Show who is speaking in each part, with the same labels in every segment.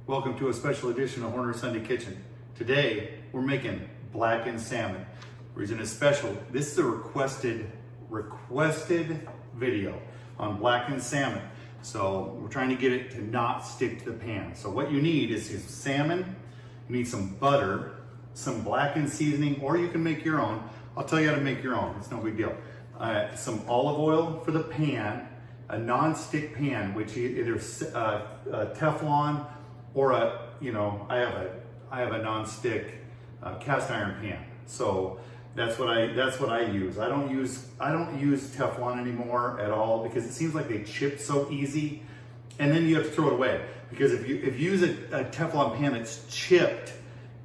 Speaker 1: Welcome to a special edition of Horner Sunday Kitchen. Today, we're making blackened salmon. The reason it's special, this is a requested video on blackened salmon. So we're trying to get it to not stick to the pan. So what you need is some salmon, you need some butter, some blackened seasoning, or you can make your own. I'll tell you how to make your own, it's no big deal. Some olive oil for the pan, a non-stick pan, which either Teflon or I have a non-stick cast iron pan. So that's what I use. I don't use Teflon anymore at all because it seems like they chip so easy, and then you have to throw it away. Because if you use a Teflon pan that's chipped,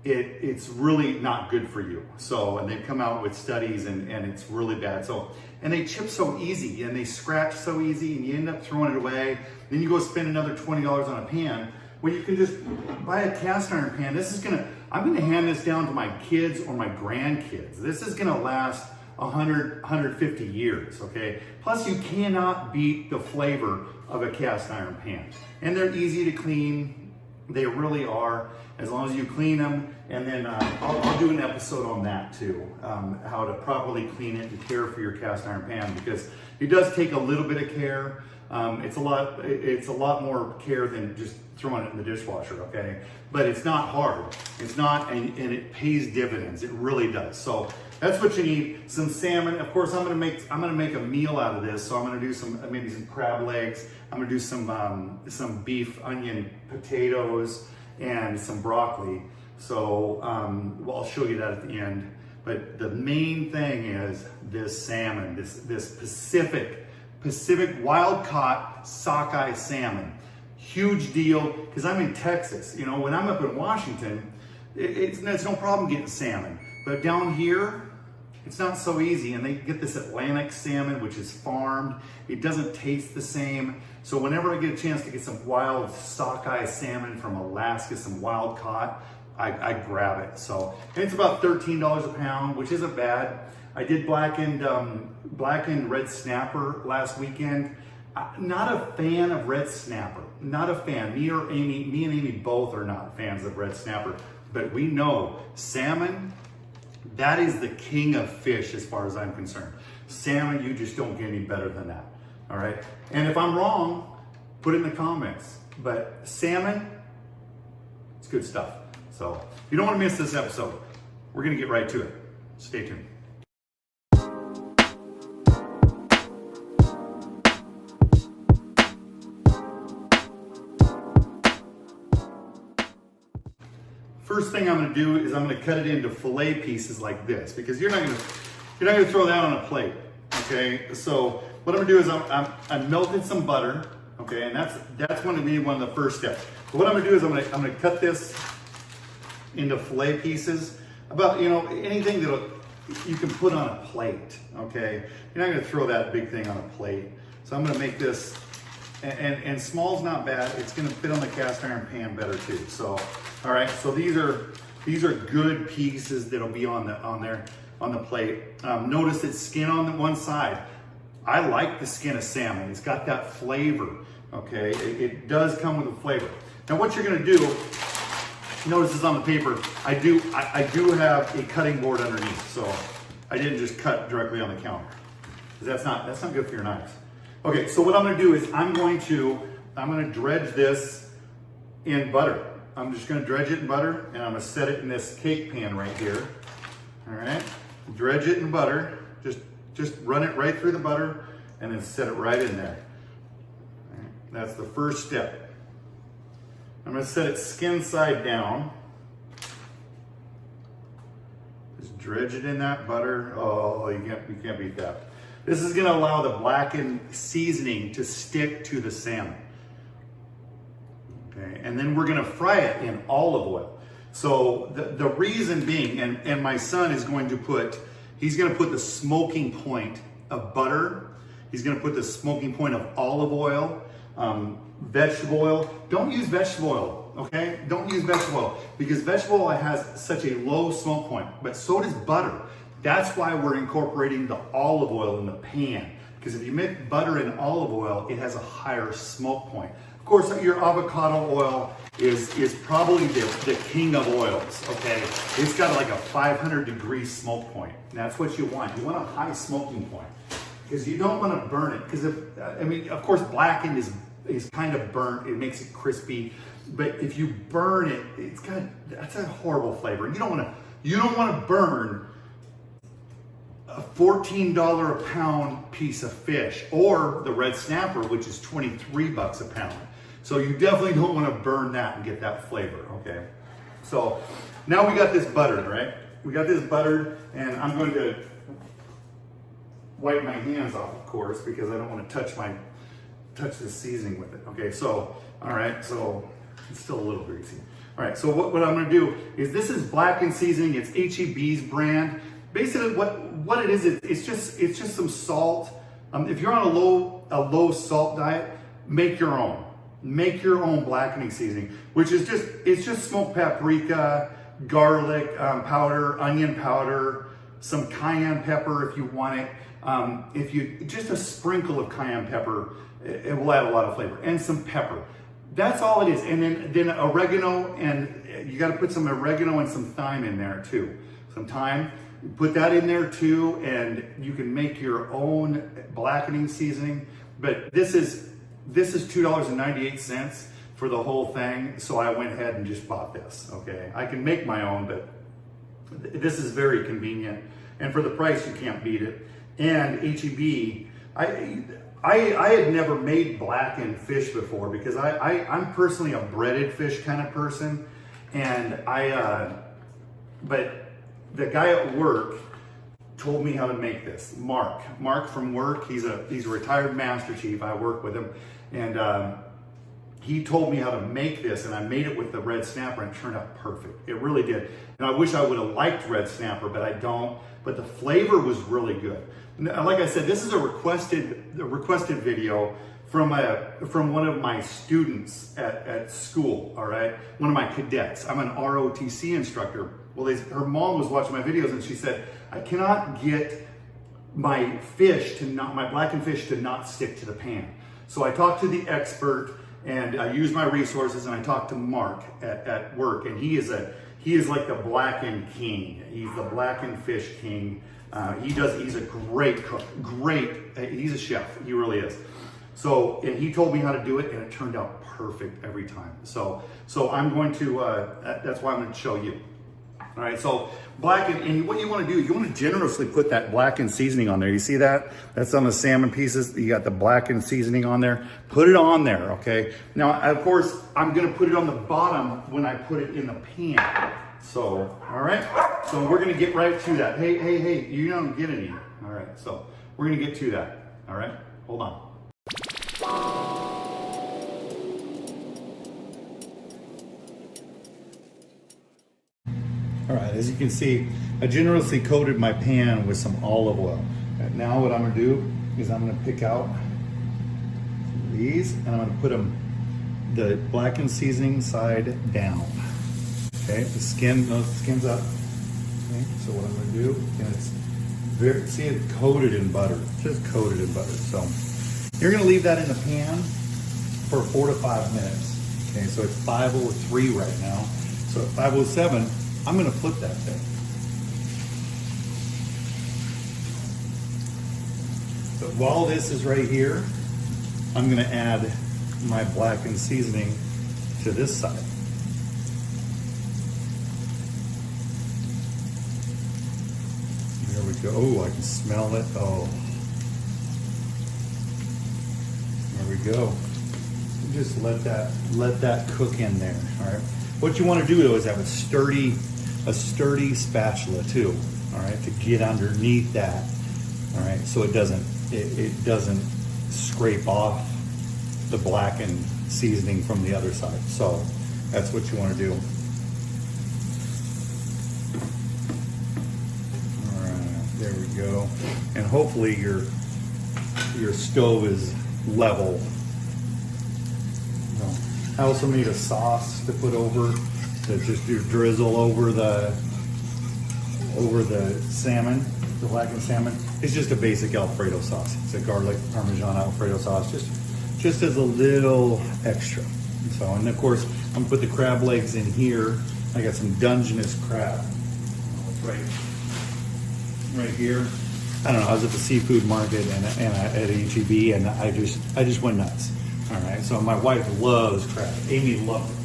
Speaker 1: it's really not good for you. So, and they've come out with studies and it's really bad. So, and they chip so easy and they scratch so easy and you end up throwing it away. Then you go spend another $20 on a pan when you can just buy a cast iron pan. I'm gonna hand this down to my kids or my grandkids. This is gonna last 100, 150 years, okay? Plus you cannot beat the flavor of a cast iron pan. And they're easy to clean, they really are, as long as you clean them. And then I'll do an episode on that too, how to properly clean it and care for your cast iron pan, because it does take a little bit of care. It's a lot more care than just throwing it in the dishwasher, okay? But it's not hard. It's not, and it pays dividends. It really does. So that's what you need. Some salmon. Of course, I'm gonna make a meal out of this. So I'm gonna do maybe some crab legs. I'm gonna do some beef, onion, potatoes, and some broccoli. So I'll show you that at the end. But the main thing is this salmon, this Pacific wild caught sockeye salmon. Huge deal, because I'm in Texas. You know, when I'm up in Washington, it's no problem getting salmon. But down here, it's not so easy. And they get this Atlantic salmon, which is farmed. It doesn't taste the same. So whenever I get a chance to get some wild sockeye salmon from Alaska, some wild caught, I grab it. So, and it's about $13 a pound, which isn't bad. I did blackened red snapper last weekend. Not a fan of red snapper. Not a fan. Me and Amy both are not fans of red snapper. But we know salmon, that is the king of fish as far as I'm concerned. Salmon, you just don't get any better than that. All right. And if I'm wrong, put it in the comments. But salmon, it's good stuff. So you don't want to miss this episode. We're going to get right to it. Stay tuned. First thing I'm going to do is I'm going to cut it into fillet pieces like this, because you're not going to throw that on a plate. Okay. So what I'm going to do is I'm melting some butter. Okay, and that's going to be one of the first steps. So what I'm going to do is I'm going to cut this into fillet pieces, about anything that you can put on a plate. Okay, you're not going to throw that big thing on a plate. So I'm going to make this, and small's not bad. It's going to fit on the cast iron pan better too. So all right, so these are good pieces that'll be on the plate. Notice it's skin on the one side. I like the skin of salmon. It's got that flavor. Okay, it does come with a flavor. Now what you're going to do, notice this on the paper, I do have a cutting board underneath, so I didn't just cut directly on the counter, because that's not good for your knives. Okay, so what I'm going to do is I'm going to dredge this in butter. I'm just going to dredge it in butter, and I'm going to set it in this cake pan right here. All right, dredge it in butter. Just run it right through the butter, and then set it right in there. All right, that's the first step. I'm going to set it skin side down. Just dredge it in that butter. Oh, you can't beat that. This is going to allow the blackened seasoning to stick to the salmon. Okay, and then we're going to fry it in olive oil. So the reason being, and my son is going to put the smoking point of butter. He's going to put the smoking point of olive oil. Vegetable oil. Don't use vegetable oil, okay? Don't use vegetable oil, because vegetable oil has such a low smoke point, but so does butter. That's why we're incorporating the olive oil in the pan, because if you make butter in olive oil, it has a higher smoke point. Of course, your avocado oil is probably the king of oils, okay? It's got like a 500-degree smoke point. And that's what you want. You want a high smoking point because you don't want to burn it. Because I mean, of course, blackened is kind of burnt. It makes it crispy. But if you burn it, that's a horrible flavor. You don't want to burn a $14 a pound piece of fish or the red snapper, which is 23 bucks a pound. So you definitely don't want to burn that and get that flavor, okay? So now we got this buttered, right? We got this buttered, and I'm going to wipe my hands off, of course, because I don't want to touch the seasoning with it. Okay, so, all right, so it's still a little greasy. All right, so what I'm gonna do is, this is Blackened seasoning. It's HEB's brand. Basically what it is, it's just some salt. If you're on a low salt diet, make your own. Make your own blackening seasoning, which is just smoked paprika, garlic powder, onion powder, some cayenne pepper if you want it. If you just a sprinkle of cayenne pepper, it will add a lot of flavor, and some pepper. That's all it is. And then oregano, and you got to put some oregano and some thyme in there too. Some thyme, put that in there too, and you can make your own blackening seasoning. But this is $2.98 for the whole thing, so I went ahead and just bought this. Okay, I can make my own, but this is very convenient, and for the price, you can't beat it. And HEB, I had never made blackened fish before because I'm personally a breaded fish kind of person, and but the guy at work told me how to make this. Mark from work, he's a retired Master Chief. I work with him, and he told me how to make this, and I made it with the red snapper, and it turned out perfect. It really did. And I wish I would have liked red snapper, but I don't. But the flavor was really good. Like I said, this is a requested video from one of my students at school. All right, one of my cadets. I'm an ROTC instructor. Well, her mom was watching my videos, and she said, I cannot get my blackened fish to not stick to the pan. So I talked to the expert, and I used my resources, and I talked to Mark at work, and he is like the blackened king. He's the blackened fish king. He's a great cook, he's a chef, he really is. So, and he told me how to do it, and it turned out perfect every time. So I'm going to, that's why I'm going to show you. All right, so blackened, and what you want to do, you want to generously put that blackened seasoning on there. You see that? That's on the salmon pieces. You got the blackened seasoning on there. Put it on there, okay? Now, of course, I'm going to put it on the bottom when I put it in the pan. So, all right, so we're going to get right to that. Hey, you don't get any. All right, so we're going to get to that. All right, hold on. All right, as you can see, I generously coated my pan with some olive oil. And now what I'm gonna do is I'm gonna pick out these, and I'm gonna put them, the blackened seasoning side down. Okay, the skin's up. Okay, so what I'm gonna do, and it's see it coated in butter, just coated in butter. So you're gonna leave that in the pan for 4 to 5 minutes. Okay, so it's 5:03 right now. So at 5:07, I'm gonna flip that thing. So while this is right here, I'm gonna add my blackened seasoning to this side. There we go. Oh, I can smell it. Oh. There we go. Just let that cook in there. All right. What you want to do though is have a sturdy spatula too. All right, to get underneath that. All right, so it doesn't scrape off the blackened seasoning from the other side. So that's what you want to do. All right, there we go. And hopefully your stove is level. I also made a sauce to put over, to just drizzle over the salmon, the blackened salmon. It's just a basic Alfredo sauce. It's a garlic Parmesan Alfredo sauce. just as a little extra. So, and of course, I'm gonna put the crab legs in here. I got some Dungeness crab. Right here. I don't know, I was at the seafood market and at HEB, and I just went nuts. All right, so my wife loves crab. Amy loved it.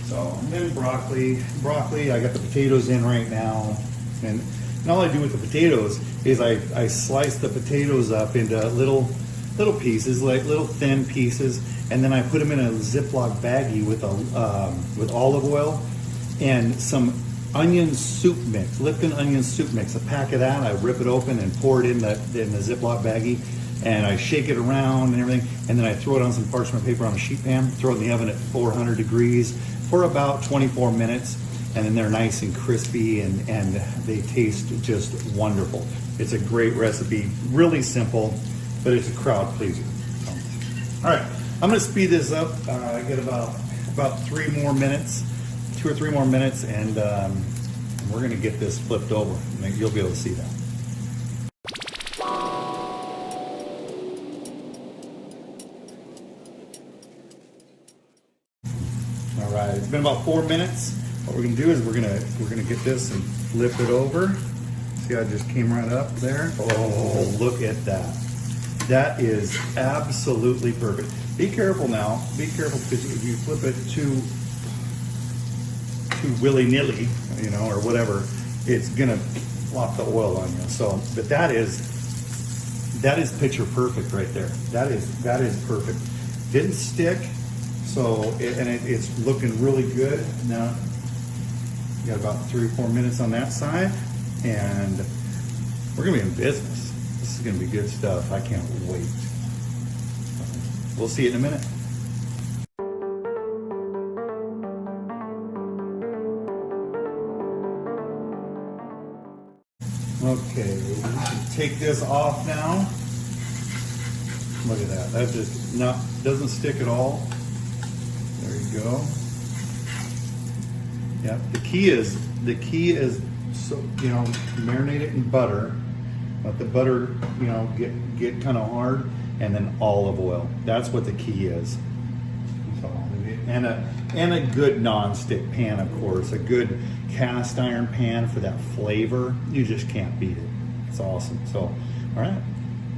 Speaker 1: So, and then broccoli, I got the potatoes in right now. And all I do with the potatoes is I slice the potatoes up into little pieces, like little thin pieces, and then I put them in a Ziploc baggie with olive oil and some onion soup mix, Lipton onion soup mix. A pack of that, I rip it open and pour it in the Ziploc baggie, and I shake it around and everything, and then I throw it on some parchment paper on a sheet pan, throw it in the oven at 400 degrees for about 24 minutes, and then they're nice and crispy, and they taste just wonderful. It's a great recipe, really simple, but it's a crowd pleaser. So, all right, I'm gonna speed this up. I get about 3 more minutes, 2 or 3 more minutes, and we're gonna get this flipped over. You'll be able to see that. All right, it's been about 4 minutes. What we're gonna do is we're gonna get this and flip it over. See how it just came right up there? Oh, look at that. That is absolutely perfect. Be careful now. Be careful, because if you flip it too willy-nilly, you know, or whatever, it's gonna flop the oil on you. So, but that is picture perfect right there. That is perfect. Didn't stick. So, it's looking really good. Now, you got about 3 or 4 minutes on that side, and we're gonna be in business. This is gonna be good stuff. I can't wait. We'll see you in a minute. Okay, we can take this off now. Look at that. That just doesn't stick at all. There you go. Yeah, the key is so, you know, marinate it in butter. Let the butter, you know, get kind of hard, and then olive oil. That's what the key is. So, and a good non-stick pan, of course. A good cast iron pan for that flavor. You just can't beat it. It's awesome. So, all right.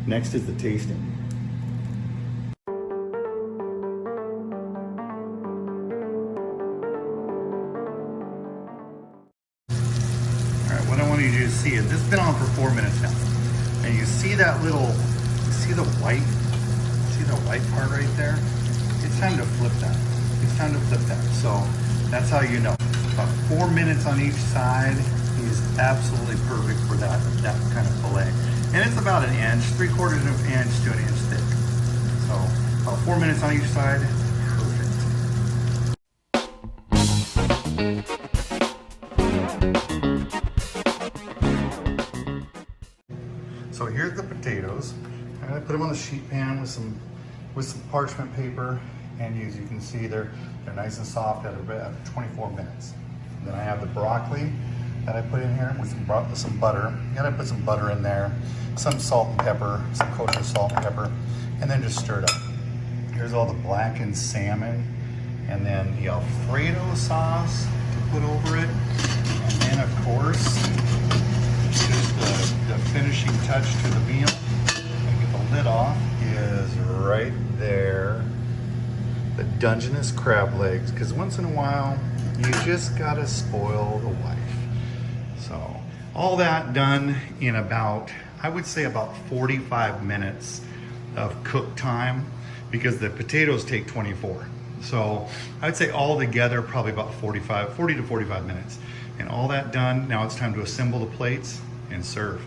Speaker 1: Next is the tasting. See it. This has been on for 4 minutes now, and you see that the white part right there. It's time to flip that. So that's how you know. About 4 minutes on each side is absolutely perfect for that kind of fillet, and it's about 1 inch, 3/4 of an inch to 1 inch thick. So about 4 minutes on each side. So here's the potatoes. I'm gonna put them on the sheet pan with some parchment paper, and as you can see, they're nice and soft at 24 minutes. And then I have the broccoli that I put in here with some butter. You gotta put some butter in there, some salt and pepper, some kosher salt and pepper, and then just stir it up. Here's all the blackened salmon, and then the Alfredo sauce to put over it, and then of course, just the finishing touch to the meal, and get the lid off, is right there. The Dungenous crab legs, because once in a while, you just gotta spoil the wife. So, all that done in about, I would say about 45 minutes of cook time, because the potatoes take 24. So, I'd say all together, probably about 40 to 45 minutes. And all that done, now it's time to assemble the plates and serve.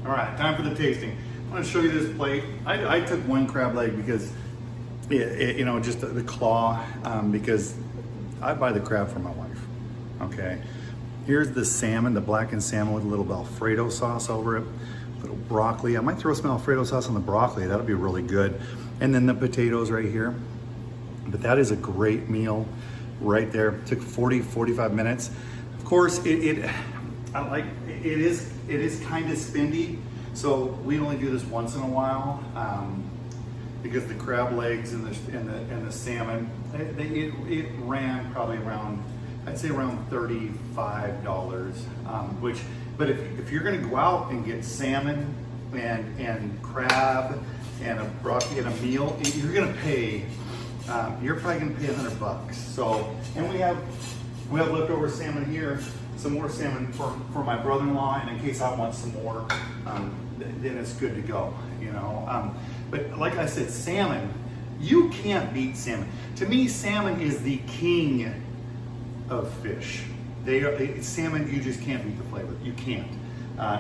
Speaker 1: All right, time for the tasting. I'm gonna show you this plate. I took 1 crab leg because, you know, just the claw, because I buy the crab for my wife, okay? Here's the salmon, the blackened salmon with a little Alfredo sauce over it, a little broccoli. I might throw some Alfredo sauce on the broccoli, that'll be really good. And then the potatoes right here. But that is a great meal right there. It took 45 minutes. Of course, it is kind of spendy. So we only do this once in a while because the crab legs and the salmon, it ran probably around, I'd say around $35. But if you're going to go out and get salmon and crab and a broccoli and a meal, you're going to pay. You're probably going to pay $100. So, and we have leftover salmon here. Some more salmon for my brother-in-law, and in case I want some more, then it's good to go, you know. But like I said, salmon, you can't beat salmon. To me, salmon is the king of fish. Salmon, you just can't beat the flavor. You can't.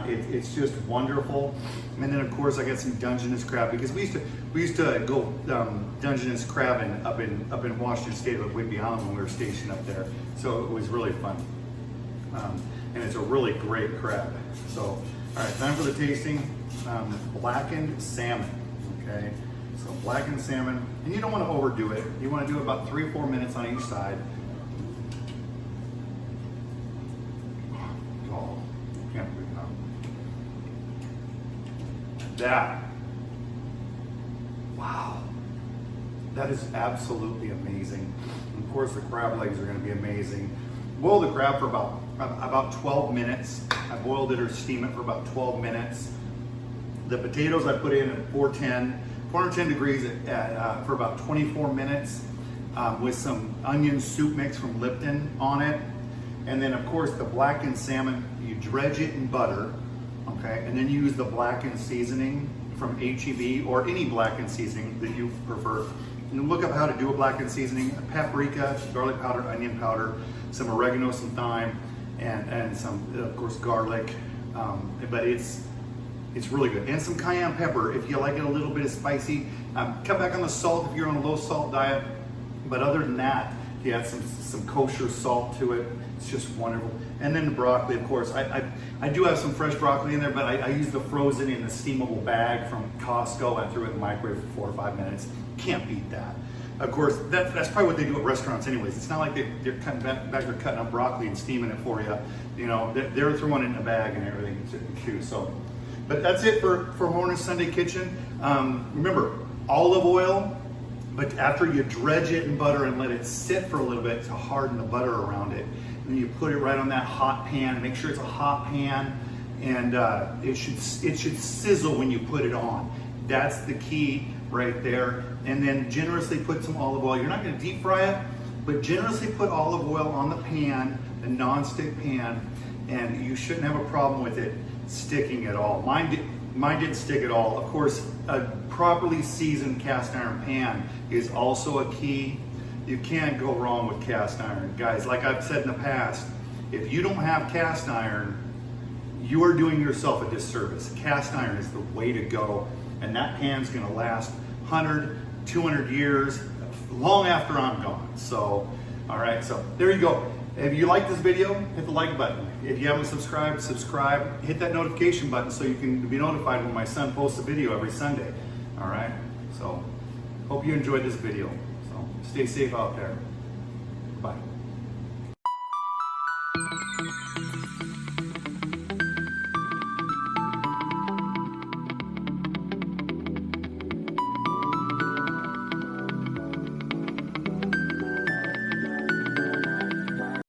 Speaker 1: It's just wonderful. And then of course I got some Dungeness crab, because we used to go Dungeness crabbing up in Washington State at Whidbey Island when we were stationed up there. So it was really fun. And it's a really great crab. So, all right, time for the tasting. Blackened salmon, okay? So blackened salmon, and you don't want to overdo it. You want to do it about 3 or 4 minutes on each side. Oh, can't believe that. Wow. That is absolutely amazing. And of course, the crab legs are going to be amazing. Boil the crab for about 12 minutes. I boiled it or steam it for about 12 minutes. The potatoes I put in at 410 degrees for about 24 minutes with some onion soup mix from Lipton on it. And then of course the blackened salmon, you dredge it in butter, okay? And then you use the blackened seasoning from HEB or any blackened seasoning that you prefer. And look up how to do a blackened seasoning: paprika, garlic powder, onion powder, some oregano, some thyme, and some, of course, garlic. But it's really good. And some cayenne pepper if you like it a little bit of spicy. Cut back on the salt if you're on a low salt diet. But other than that, you add some kosher salt to it. It's just wonderful. And then the broccoli, of course. I do have some fresh broccoli in there, but I use the frozen in a steamable bag from Costco. I threw it in the microwave for 4 or 5 minutes. Can't beat that. Of course, that's probably what they do at restaurants anyways. It's not like they're cutting back, they're cutting up broccoli and steaming it for you. You know, they're throwing it in a bag and everything too. So, but that's it for Horner's Sunday Kitchen. Remember, olive oil, but after you dredge it in butter and let it sit for a little bit to harden the butter around it, and you put it right on that hot pan. Make sure it's a hot pan, and it should sizzle when you put it on. That's the key right there. And then generously put some olive oil. You're not going to deep fry it, but generously put olive oil on the pan, the non-stick pan, and you shouldn't have a problem with it sticking at all. Mine didn't stick at all. Of course, a properly seasoned cast iron pan is also a key. You can't go wrong with cast iron. Guys, like I've said in the past, if you don't have cast iron, you are doing yourself a disservice. Cast iron is the way to go, and that pan's gonna last 100, 200 years, long after I'm gone. So, all right, so there you go. If you like this video, hit the like button. If you haven't subscribed, subscribe. Hit that notification button so you can be notified when my son posts a video every Sunday. All right, so hope you enjoyed this video. So stay safe out there. Bye.